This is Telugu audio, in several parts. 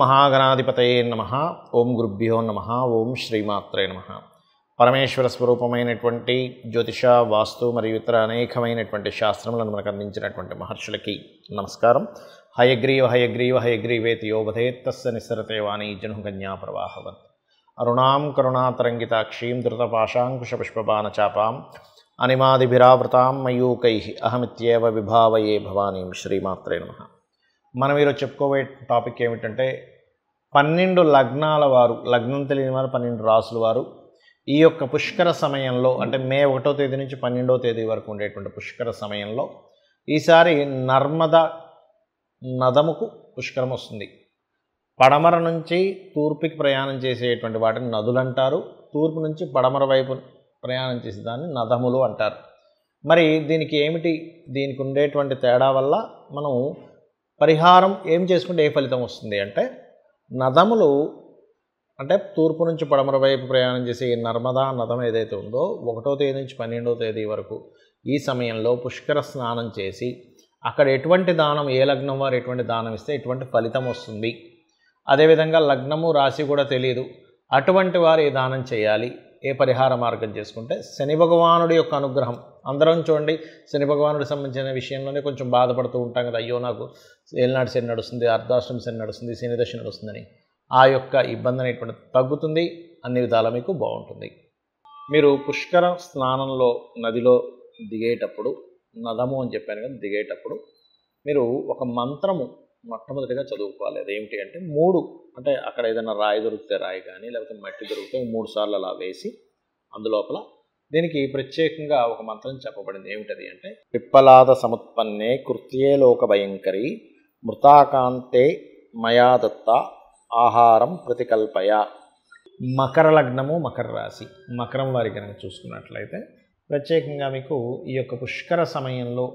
మహాగణాధిపతయే నమః. ఓం గురుభ్యో నమః. ఓం శ్రీమాత్రే నమః. పరమేశ్వర స్వరూపమైనటువంటి జ్యోతిష, వాస్తు మరియు ఇతర అనేకమైనటువంటి శాస్త్రములను మనకు అందించినటువంటి మహర్షులకి నమస్కారం. హయగ్రీవ హయగ్రీవ హయగ్రీవేతి యోవధేత్తస్య నిస్సరతే వాణీ జనుకన్యా ప్రవాహవత్. అరుణాం కరుణాతరంగితాక్షీం ధృతపాశాంకుశపుష్పబాణచాపాం అనిమాదిభిరావృతాం మయూకైః అహమిత్యేవ విభావయే భవానీం. శ్రీమాత్రే నమః. మనం ఈరోజు చెప్పుకోబోయే టాపిక్ ఏమిటంటే 12 లగ్నాల వారు, లగ్నం తెలియని వారు 12 రాసుల వారు ఈ యొక్క పుష్కర సమయంలో, అంటే మే 1వ తేదీ నుంచి 12వ తేదీ వరకు ఉండేటువంటి పుష్కర సమయంలో ఈసారి నర్మదా నదముకు పుష్కరం వస్తుంది. పడమర నుంచి తూర్పుకి ప్రయాణం చేసేటువంటి వాటిని నదులు అంటారు. తూర్పు నుంచి పడమర వైపు ప్రయాణం చేసే దాన్ని నదములు అంటారు. మరి దీనికి ఏమిటి, దీనికి ఉండేటువంటి తేడా వల్ల మనం పరిహారం ఏం చేసుకుంటే ఏ ఫలితం వస్తుంది అంటే, నదములు అంటే తూర్పు నుంచి పడమర వైపు ప్రయాణం చేసే ఈ నర్మదా నదం ఏదైతే ఉందో 1వ తేదీ నుంచి 12వ తేదీ వరకు ఈ సమయంలో పుష్కర స్నానం చేసి అక్కడ ఎటువంటి దానం, ఏ లగ్నం వారు ఎటువంటి దానం ఇస్తే ఎటువంటి ఫలితం వస్తుంది, అదేవిధంగా లగ్నము రాశి కూడా తెలియదు అటువంటి వారు ఏ దానం చేయాలి, ఏ పరిహార మార్గం చేసుకుంటే శని భగవానుడి యొక్క అనుగ్రహం. అందరం చూడండి, శని భగవానుడికి సంబంధించిన విషయంలోనే కొంచెం బాధపడుతూ ఉంటాం కదా, అయ్యో నాకు ఏలినాడు శని నడుస్తుంది, అర్ధాష్టమి శని నడుస్తుంది, శని దశ నడుస్తుందని. ఆ యొక్క ఇబ్బంది అనేటువంటి తగ్గుతుంది, అన్ని విధాలా మీకు బాగుంటుంది. మీరు పుష్కర స్నానంలో నదిలో దిగేటప్పుడు, నదము అని చెప్పాను కదా, దిగేటప్పుడు మీరు ఒక మంత్రము మొట్టమొదటిగా చదువుకోవాలి. అదేమిటి అంటే 3, అంటే అక్కడ ఏదైనా రాయి దొరికితే రాయి కానీ, లేకపోతే మట్టి దొరికితే 3 సార్లు అలా వేసి అందులోపల దీనికి ప్రత్యేకంగా ఒక మంత్రం చెప్పబడింది. ఏమిటది అంటే, పిప్పలాద సముత్పన్నే కృత్యే లోక భయంకరి మృతాకాంతే మయా దత్త ఆహారం ప్రతికల్పయ. మకర లగ్నము, మకర రాశి, మకరం వారి కనుక చూసుకున్నట్లయితే ప్రత్యేకంగా మీకు ఈ యొక్క పుష్కర సమయంలో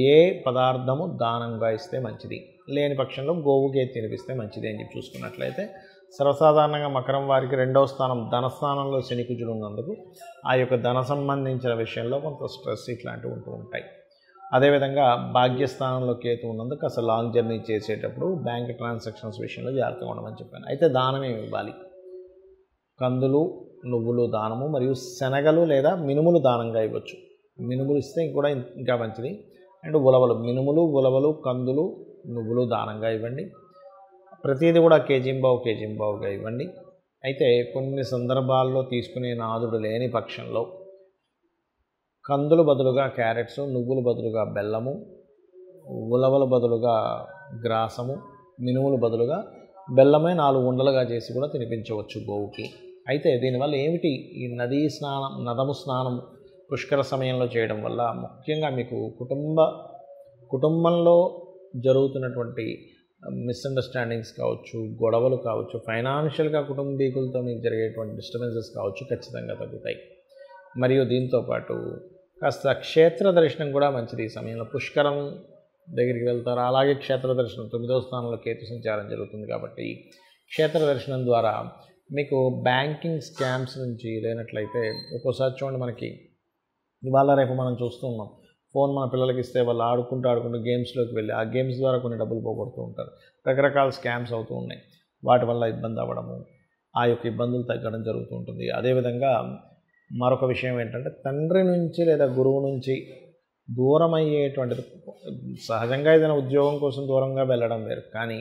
ఏ పదార్థము దానంగా ఇస్తే మంచిది, లేని పక్షంలో గోవుకే తినిపిస్తే మంచిది అని చెప్పి చూసుకున్నట్లయితే, సర్వసాధారణంగా మకరం వారికి 2వ స్థానం ధనస్థానంలో శని కుజుడు ఉన్నందుకు ఆ యొక్క ధన సంబంధించిన విషయంలో కొంత స్ట్రెస్ ఇట్లాంటివి ఉంటూ ఉంటాయి. అదేవిధంగా భాగ్యస్థానంలో కేతు ఉన్నందుకు అసలు లాంగ్ జర్నీ చేసేటప్పుడు బ్యాంక్ ట్రాన్సాక్షన్స్ విషయంలో జాగ్రత్తగా ఉండమని చెప్పాను. అయితే దానం ఏమి ఇవ్వాలి? కందులు, నువ్వులు దానము, మరియు శనగలు లేదా మినుములు దానంగా ఇవ్వచ్చు. మినుములు ఇస్తే కూడా ఇంకా మంచిది. అండ్ ఉలవలు, మినుములు, ఉలవలు, కందులు, నువ్వులు దానంగా ఇవ్వండి. ప్రతిదీ కూడా కేజీంబావుగా ఇవ్వండి. అయితే కొన్ని సందర్భాల్లో తీసుకునే నాదుడు లేని పక్షంలో కందులు బదులుగా క్యారెట్స్, నువ్వులు బదులుగా బెల్లము, ఉలవలు బదులుగా గ్రాసము, మినుములు బదులుగా బెల్లమే 4 ఉండలుగా చేసి కూడా తినిపించవచ్చు గోవుకి. అయితే దీనివల్ల ఏమిటి, ఈ నదము స్నానం పుష్కర సమయంలో చేయడం వల్ల ముఖ్యంగా మీకు కుటుంబంలో జరుగుతున్నటువంటి మిస్అండర్స్టాండింగ్స్ కావచ్చు, గొడవలు కావచ్చు, ఫైనాన్షియల్గా కుటుంబీకులతో మీకు జరిగేటువంటి డిస్టర్బెన్సెస్ కావచ్చు, ఖచ్చితంగా తగ్గుతాయి. మరియు దీంతోపాటు కాస్త క్షేత్ర దర్శనం కూడా మంచిది. ఈ సమయంలో పుష్కరం దగ్గరికి వెళ్తారు. అలాగే క్షేత్ర దర్శనం 9వ స్థానంలో కేతు సంచారం జరుగుతుంది కాబట్టి క్షేత్ర దర్శనం ద్వారా మీకు బ్యాంకింగ్ స్కామ్స్ నుంచి లేనట్లయితే, ఒక్కోసారి చూడండి మనకి ఇవాళ రేపు మనం చూస్తూ ఉన్నాం, ఫోన్ మన పిల్లలకి ఇస్తే వాళ్ళు ఆడుకుంటూ గేమ్స్లోకి వెళ్ళి ఆ గేమ్స్ ద్వారా కొన్ని డబ్బులు పోగొడుతూ ఉంటారు. రకరకాల స్కామ్స్ అవుతూ ఉన్నాయి. వాటి వల్ల ఇబ్బంది అవ్వడము, ఆ యొక్క ఇబ్బందులు తగ్గడం జరుగుతూ ఉంటుంది. అదేవిధంగా మరొక విషయం ఏంటంటే, తండ్రి నుంచి లేదా గురువు నుంచి దూరం అయ్యేటువంటిది. సహజంగా ఏదైనా ఉద్యోగం కోసం దూరంగా వెళ్ళడం వేరు, కానీ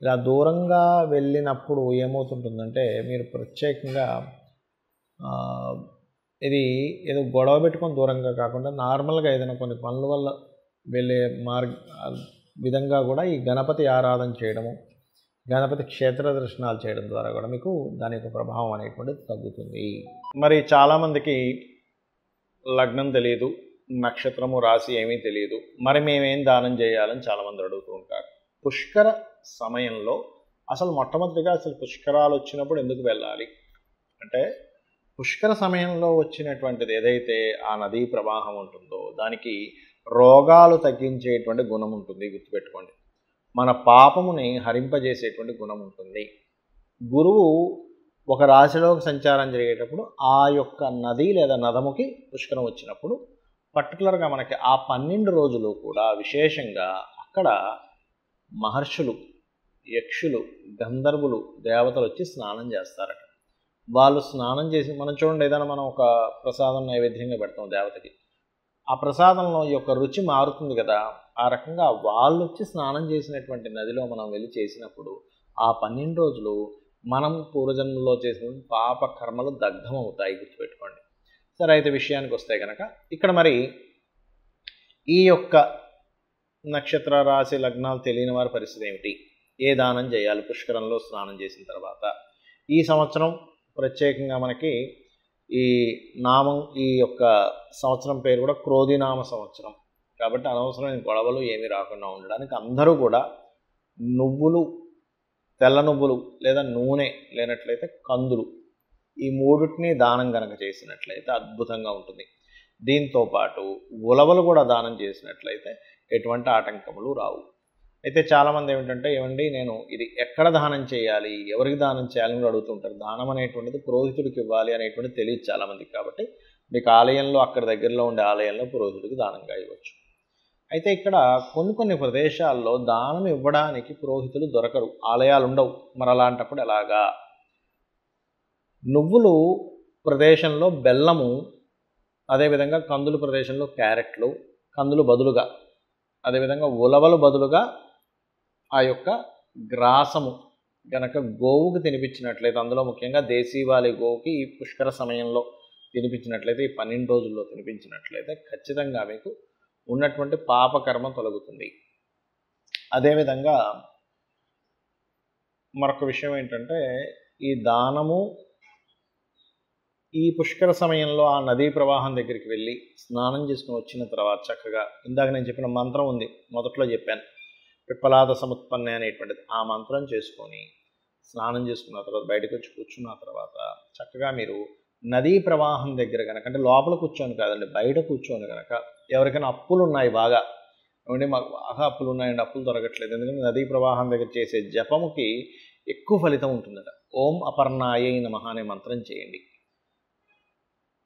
ఇలా దూరంగా వెళ్ళినప్పుడు ఏమవుతుంటుందంటే, మీరు ప్రత్యేకంగా ఇది ఏదో గొడవ పెట్టుకొని దూరంగా కాకుండా నార్మల్గా ఏదైనా కొన్ని పనుల వల్ల వెళ్ళే విధంగా కూడా ఈ గణపతి ఆరాధన చేయడము, గణపతి క్షేత్ర దర్శనాలు చేయడం ద్వారా కూడా మీకు దాని యొక్క ప్రభావం అనేటువంటిది తగ్గుతుంది. మరి చాలామందికి లగ్నం తెలియదు, నక్షత్రము, రాశి ఏమీ తెలియదు. మరి మేమేం దానం చేయాలని చాలామంది అడుగుతూ ఉంటారు. పుష్కర సమయంలో అసలు మొట్టమొదటిగా పుష్కరాలు వచ్చినప్పుడు ఎందుకు వెళ్ళాలి అంటే, పుష్కర సమయంలో వచ్చినటువంటిది ఏదైతే ఆ నదీ ప్రవాహం ఉంటుందో దానికి రోగాలు తగ్గించేటువంటి గుణం ఉంటుంది. గుర్తుపెట్టుకోండి, మన పాపముని హరింపజేసేటువంటి గుణం ఉంటుంది. గురువు ఒక రాశిలోకి సంచారం జరిగేటప్పుడు ఆ యొక్క నది లేదా నదముకి పుష్కరం వచ్చినప్పుడు పర్టికులర్గా మనకి ఆ 12 రోజులు కూడా విశేషంగా అక్కడ మహర్షులు యక్షులు, గంధర్వులు, దేవతలు వచ్చి స్నానం చేస్తారట. వాళ్ళు స్నానం చేసి, మనం చూడండి ఏదైనా మనం ఒక ప్రసాదం నైవేద్యంగా పెడతాం దేవతకి, ఆ ప్రసాదంలో యొక్క రుచి మారుతుంది కదా. ఆ రకంగా వాళ్ళు వచ్చి స్నానం చేసినటువంటి నదిలో మనం వెళ్ళి చేసినప్పుడు ఆ 12 రోజులు మనం పూర్వజన్మలో చేసిన పాప కర్మలు దగ్ధం అవుతాయి, గుర్తుపెట్టుకోండి. సరే, అయితే విషయానికి వస్తే కనుక ఇక్కడ మరి ఈ యొక్క నక్షత్ర రాశి లగ్నాలు తెలియని వారి పరిస్థితి ఏమిటి? ఏ దానం చేయాలి పుష్కరంలో స్నానం చేసిన తర్వాత? ఈ సంవత్సరం ప్రత్యేకంగా మనకి ఈ నామం, ఈ యొక్క సంవత్సరం పేరు కూడా క్రోధినామ సంవత్సరం కాబట్టి అనవసరమైన గొడవలు ఏమీ రాకుండా ఉండడానికి అందరూ కూడా నువ్వులు, తెల్ల నువ్వులు లేదా నూనె లేనట్లయితే కందులు, ఈ మూడింటిని దానం కనుక చేసినట్లయితే అద్భుతంగా ఉంటుంది. దీంతోపాటు ఉలవలు కూడా దానం చేసినట్లయితే ఎటువంటి ఆటంకములు రావు. అయితే చాలామంది ఏమండి నేను ఇది ఎక్కడ దానం చేయాలి, ఎవరికి దానం చేయాలని కూడా అడుగుతుంటారు. దానం అనేటువంటిది పురోహితుడికి ఇవ్వాలి అనేటువంటిది తెలియదు చాలామందికి. కాబట్టి మీకు ఆలయంలో, అక్కడ దగ్గరలో ఉండే ఆలయంలో పురోహితుడికి దానంగా ఇవ్వచ్చు. అయితే ఇక్కడ కొన్ని ప్రదేశాల్లో దానం ఇవ్వడానికి పురోహితులు దొరకరు, ఆలయాలు ఉండవు. మరి అలాంటప్పుడు ఎలాగా? నువ్వులు ప్రదేశంలో బెల్లము, అదేవిధంగా కందులు ప్రదేశంలో క్యారెట్లు, కందులు బదులుగా, అదేవిధంగా ఉలవలు బదులుగా ఆ యొక్క గ్రాసము గనక గోవుకు తినిపించినట్లయితే, అందులో ముఖ్యంగా దేశీవాలి గోవుకి ఈ పుష్కర సమయంలో తినిపించినట్లయితే, ఈ 12 రోజుల్లో తినిపించినట్లయితే ఖచ్చితంగా మీకు ఉన్నటువంటి పాపకర్మ తొలగుతుంది. అదేవిధంగా మరొక విషయం ఏంటంటే, ఈ దానము ఈ పుష్కర సమయంలో ఆ నదీ ప్రవాహం దగ్గరికి వెళ్ళి స్నానం చేసుకుని వచ్చిన తర్వాత చక్కగా ఇందాక నేను చెప్పిన మంత్రం ఉంది, మొదట్లో చెప్పాను, పిప్పలాద సముత్పన్నే అనేటువంటిది, ఆ మంత్రం చేసుకొని స్నానం చేసుకున్న తర్వాత బయటకు వచ్చి కూర్చున్న తర్వాత చక్కగా మీరు నదీ ప్రవాహం దగ్గర కనుక, అంటే లోపల కూర్చొని కాదండి, బయట కూర్చొని కనుక, ఎవరికైనా అప్పులు ఉన్నాయి బాగా, ఏమంటే మాకు బాగా అప్పులు ఉన్నాయండి, అప్పులు దొరకట్లేదు, ఎందుకంటే నదీ ప్రవాహం దగ్గర చేసే జపముకి ఎక్కువ ఫలితం ఉంటుందట. ఓం అపర్ణాయై నమః అనే మంత్రం చేయండి.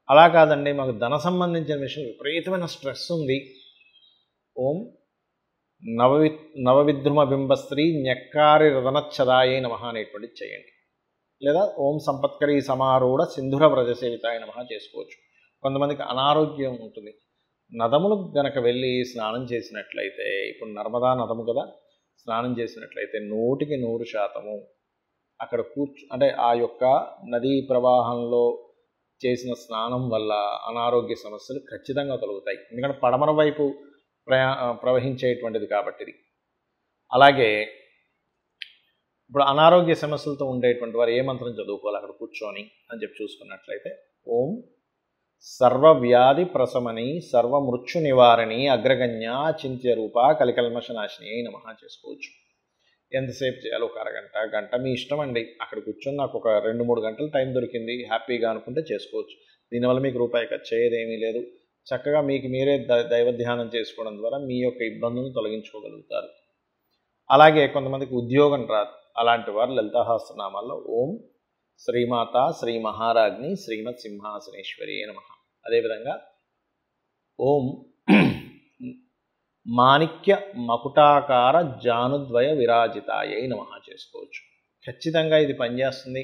అలా కాదండి, మాకు ధన సంబంధించిన విషయం విపరీతమైన స్ట్రెస్ ఉంది, ఓం నవవిద్రుమ బింబస్త్రీ న్యక్కారి రదనచ్చదాయై నమః అనేటువంటిది చేయండి. లేదా ఓం సంపత్కరీ సమారూఢ సింధుర వ్రజసేవితాయ నమః చేసుకోవచ్చు. కొంతమందికి అనారోగ్యం ఉంటుంది, నదములు గనక వెళ్ళి స్నానం చేసినట్లయితే, ఇప్పుడు నర్మదా నదము కదా, స్నానం చేసినట్లయితే 100% అక్కడ అంటే ఆ యొక్క నదీ ప్రవాహంలో చేసిన స్నానం వల్ల అనారోగ్య సమస్యలు ఖచ్చితంగా తొలగుతాయి. ఎందుకంటే పడమర వైపు ప్రవహించేటువంటిది కాబట్టి ఇది. అలాగే ఇప్పుడు అనారోగ్య సమస్యలతో ఉండేటువంటి వారు ఏ మంత్రం చదువుకోవాలి అక్కడ కూర్చొని అని చెప్పి చూసుకున్నట్లయితే, ఓం సర్వవ్యాధి ప్రశమని సర్వమృత్యు నివారణి అగ్రగణ్య చింత్య రూప కలికల్మషనాశిని అయి నమః చేసుకోవచ్చు. ఎంతసేపు చేయాలి? ఒక అరగంట, గంట, మీ ఇష్టం అండి. అక్కడ కూర్చొని నాకు ఒక 2-3 గంటలు టైం దొరికింది హ్యాపీగా అనుకుంటే చేసుకోవచ్చు. దీనివల్ల మీకు రూపాయి ఖర్చు అయ్యేది ఏమీ లేదు. చక్కగా మీకు మీరే దైవ ధ్యానం చేసుకోవడం ద్వారా మీ యొక్క ఇబ్బందులను తొలగించుకోగలుగుతారు. అలాగే కొంతమందికి ఉద్యోగం రాదు, అలాంటి వారు లలితా సహస్రనామాల్లో ఓం శ్రీమాత శ్రీ మహారాజ్ని శ్రీమత్ సింహాసనేశ్వరి నమః, అదేవిధంగా ఓం మాణిక్య మకుటాకార జానుద్వయ విరాజితాయై నమః చేసుకోవచ్చు. ఖచ్చితంగా ఇది పనిచేస్తుంది.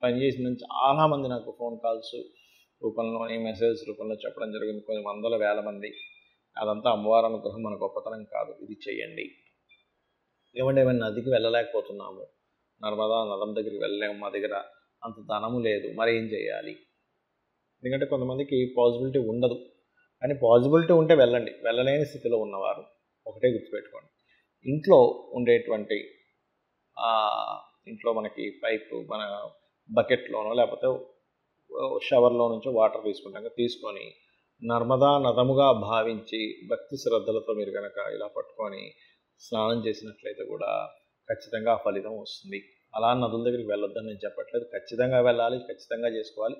పనిచేసిందని చాలామంది నాకు ఫోన్ కాల్స్ రూపంలో, మెసేజ్ రూపంలో చెప్పడం జరిగింది, కొన్ని వందల వేల మంది. అదంతా అమ్మవారి అనుగ్రహం, మన గొప్పతనం కాదు. ఇది చేయండి. ఏమైనా నదికి వెళ్ళలేకపోతున్నాము, నర్మదా నదం దగ్గరికి వెళ్ళలేము, మా దగ్గర అంత ధనము లేదు, మరి ఏం చేయాలి? ఎందుకంటే కొంతమందికి పాసిబిలిటీ ఉండదు, కానీ పాసిబిలిటీ ఉంటే వెళ్ళండి. వెళ్ళలేని స్థితిలో ఉన్నవారు ఒకటే గుర్తుపెట్టుకోండి, ఇంట్లో ఉండేటువంటి ఇంట్లో మనకి పైపు, మన బకెట్లోనో లేకపోతే షవర్లో నుంచో వాటర్ తీసుకొని నర్మదా నదముగా భావించి భక్తి శ్రద్ధలతో మీరు కనుక ఇలా పట్టుకొని స్నానం చేసినట్లయితే కూడా ఖచ్చితంగా ఫలితం వస్తుంది. అలా నదుల దగ్గరికి వెళ్ళొద్దని నేను చెప్పట్లేదు, ఖచ్చితంగా వెళ్ళాలి, ఖచ్చితంగా చేసుకోవాలి.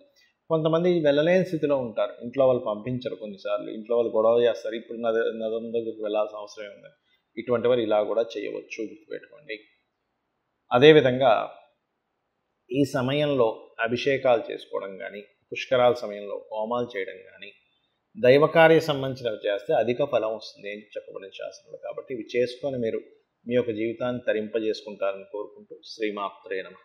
కొంతమంది వెళ్ళలేని స్థితిలో ఉంటారు, ఇంట్లో వాళ్ళు పంపించరు, కొన్నిసార్లు ఇంట్లో వాళ్ళు గొడవ చేస్తారు, ఇప్పుడు నదం దగ్గరికి వెళ్ళాల్సిన అవసరం ఉంది. ఇటువంటి వారు ఇలా కూడా చేయవచ్చు, గుర్తుపెట్టుకోండి. అదేవిధంగా ఈ సమయంలో అభిషేకాలు చేసుకోవడం కానీ, పుష్కరాల సమయంలో హోమాలు చేయడం కానీ, దైవకార్య సంబంధించినవి చేస్తే అధిక ఫలం వస్తుంది అని చెప్పబడిన శాస్త్రంలో. కాబట్టి ఇవి చేసుకొని మీరు మీ యొక్క జీవితాన్ని తరింపజేసుకుంటారని కోరుకుంటూ శ్రీమాత్రే నమః.